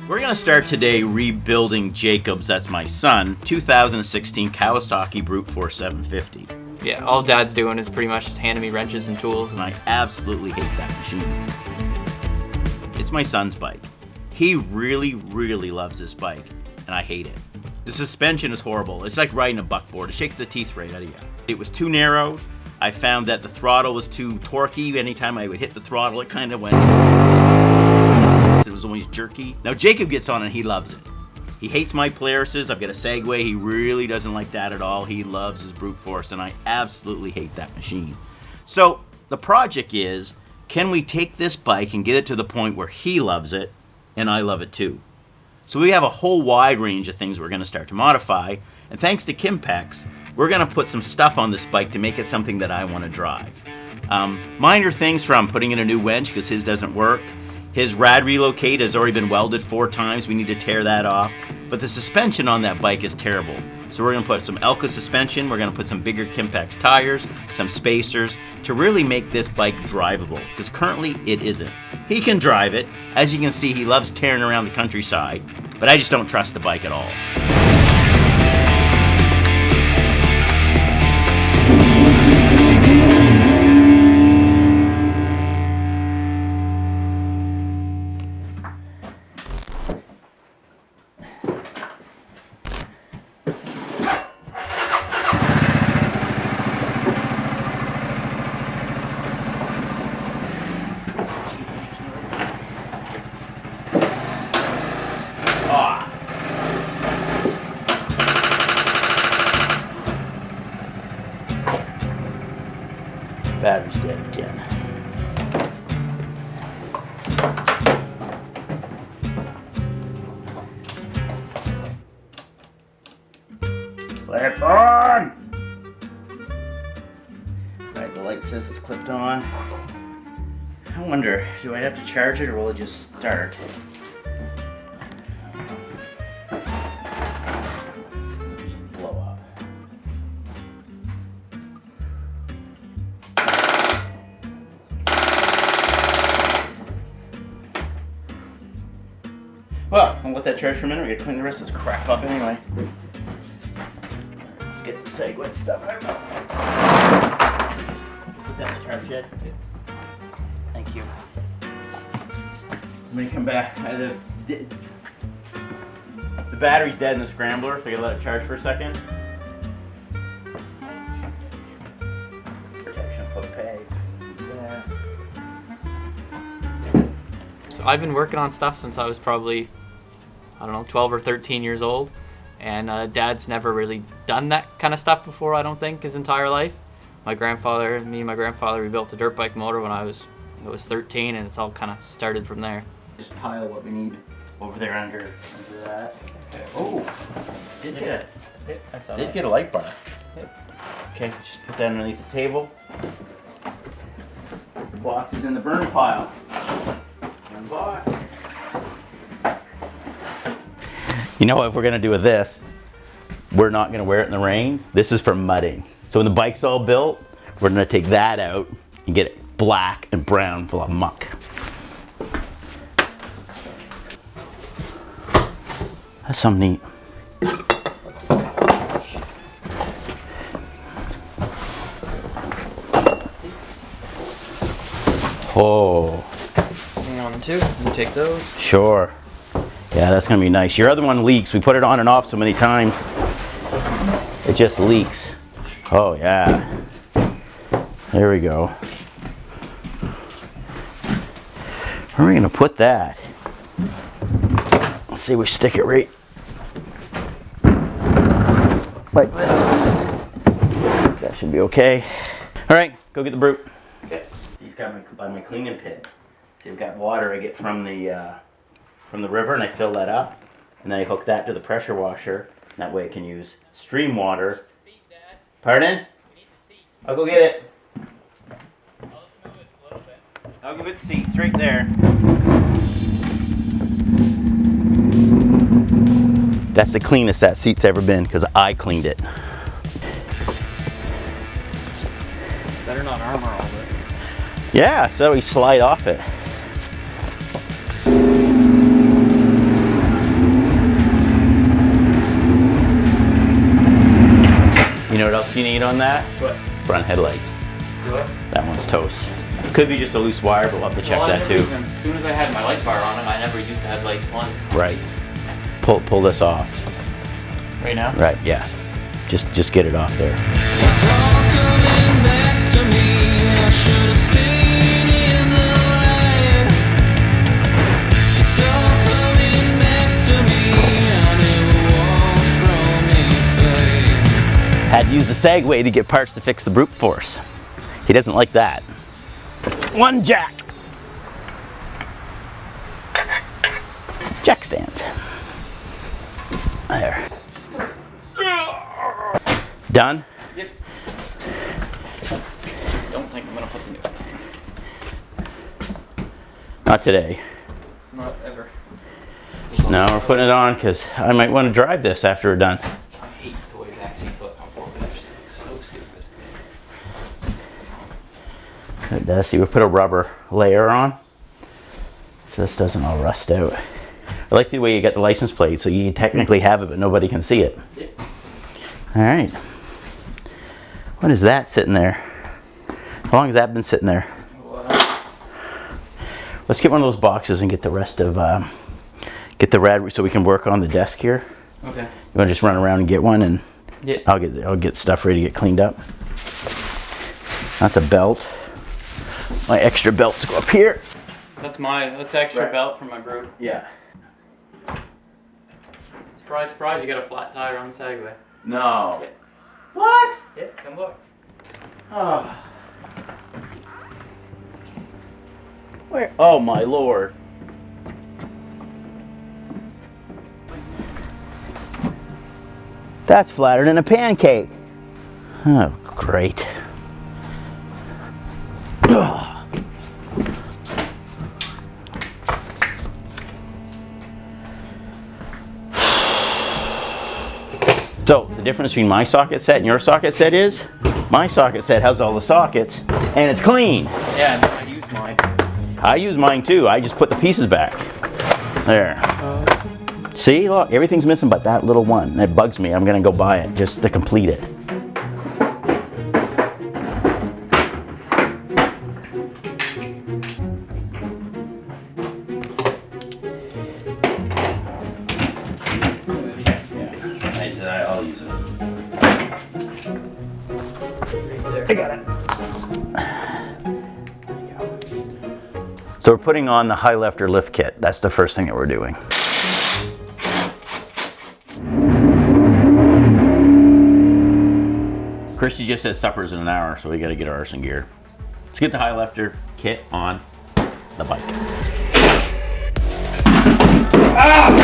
We're going to start today rebuilding Jacob's, that's my son, 2016 Kawasaki Brute Force 750. Yeah, all Dad's doing is pretty much just handing me wrenches and tools. And I absolutely hate that machine. It's my son's bike. He really, really loves this bike, and I hate it. The suspension is horrible. It's like riding a buckboard. It shakes the teeth right out of you. It was too narrow. I found that the throttle was too torquey. Anytime I would hit the throttle, it kind of went... It was always jerky. Now Jacob gets on and he loves it. He hates my Polarises. I've got a Segway. He really doesn't like that at all. He loves his Brute Force, and I absolutely hate that machine. So the project is, can we take this bike and get it to the point where he loves it and I love it too? So we have a whole wide range of things we're going to start to modify, and thanks to Kimpex, we're going to put some stuff on this bike to make it something that I want to drive. Minor things from putting in a new winch because his doesn't work. His rad relocate has already been welded 4 times. We need to tear that off. But the suspension on that bike is terrible. So we're going to put some Elka suspension. We're going to put some bigger Kimpex tires, some spacers to really make this bike drivable. Because currently it isn't. He can drive it. As you can see, he loves tearing around the countryside. But I just don't trust the bike at all. Battery's dead again. Lights on! Right, the light says it's clipped on. I wonder, do I have to charge it or will it just start? Just blow up. Well, I'll let that charge for a minute. We're gonna clean the rest of this crap up anyway. Let's get the Segway stuff out. Put that in the charge shed. Thank you. I'm gonna come back. The battery's dead in the scrambler, so I gotta let it charge for a second. Protection for the pegs. Yeah. So I've been working on stuff since I was probably, I don't know, 12 or 13 years old. And Dad's never really done that kind of stuff before, I don't think, his entire life. Me and my grandfather, we built a dirt bike motor when I was 13, and it's all kind of started from there. Just pile what we need over there under that. Okay. Oh, did get it. Yeah, I saw Did that. get a light bar. Yep. Okay, just put that underneath the table. The box is in the burn pile. One box. You know what we're gonna do with this? We're not gonna wear it in the rain. This is for mudding. So when the bike's all built, we're gonna take that out and get it black and brown full of muck. That's something neat. Oh. Hang on too. You take those. Sure. Yeah, that's gonna be nice. Your other one leaks. We put it on and off so many times. It just leaks. Oh yeah. There we go. Where are we gonna put that? Let's see, we stick it right like this. That should be okay. All right, go get the Brute. Okay. These got my cleaning pit. See, I've got water I get from the river, and I fill that up, and then I hook that to the pressure washer. That way I can use stream water. Pardon? I'll go get it. I'll go get the seat. It's right there. That's the cleanest that seat's ever been because I cleaned it. Better not armor all of it. Yeah, so we slide off it. else you need on that? What? Front headlight. Do it? That one's toast. Could be just a loose wire, but we'll have to check that too. As soon as I had my light bar on them, I never used the headlights once. Right. Pull this off. Right now? Right, yeah. Just get it off there. It's all coming back to me. I should have stayed in the light. It's all coming back to me. I never walked from a fight. Had to use the Segway to get parts to fix the brute force. He doesn't like that. One jack. Jack stands. There. Done? Yep. Don't think I'm gonna put the new one. Not today. Not ever. No, we're putting it on because I might want to drive this after we're done. I hate the way back seats look on four-wheelers. They look so stupid. It does. See, we put a rubber layer on so this doesn't all rust out. I like the way you got the license plate, so you technically have it, but nobody can see it. Yep. All right. What is that sitting there? How long has that been sitting there? Let's get one of those boxes and get the rest of, get the rad so we can work on the desk here. Okay. You want to just run around and get one, and Yeah. I'll get stuff ready to get cleaned up. That's a belt. My extra belts go up here. That's extra belt for my group. Yeah. Surprise, surprise, you got a flat tire on the Segway. No. Yeah. What? Yeah, come look. Oh. Where? Oh my lord. That's flatter than a pancake. Oh, great. Ugh. So the difference between my socket set and your socket set is my socket set has all the sockets and it's clean. Yeah, I used mine. I use mine too. I just put the pieces back. There. See, look, everything's missing but that little one. It bugs me. I'm gonna go buy it just to complete it. I'll use it. I got it. There you go. So we're putting on the high lifter lift kit. That's the first thing that we're doing. Christy just said supper's in an hour, so we got to get ours in gear. Let's get the high lifter kit on the bike. Ah!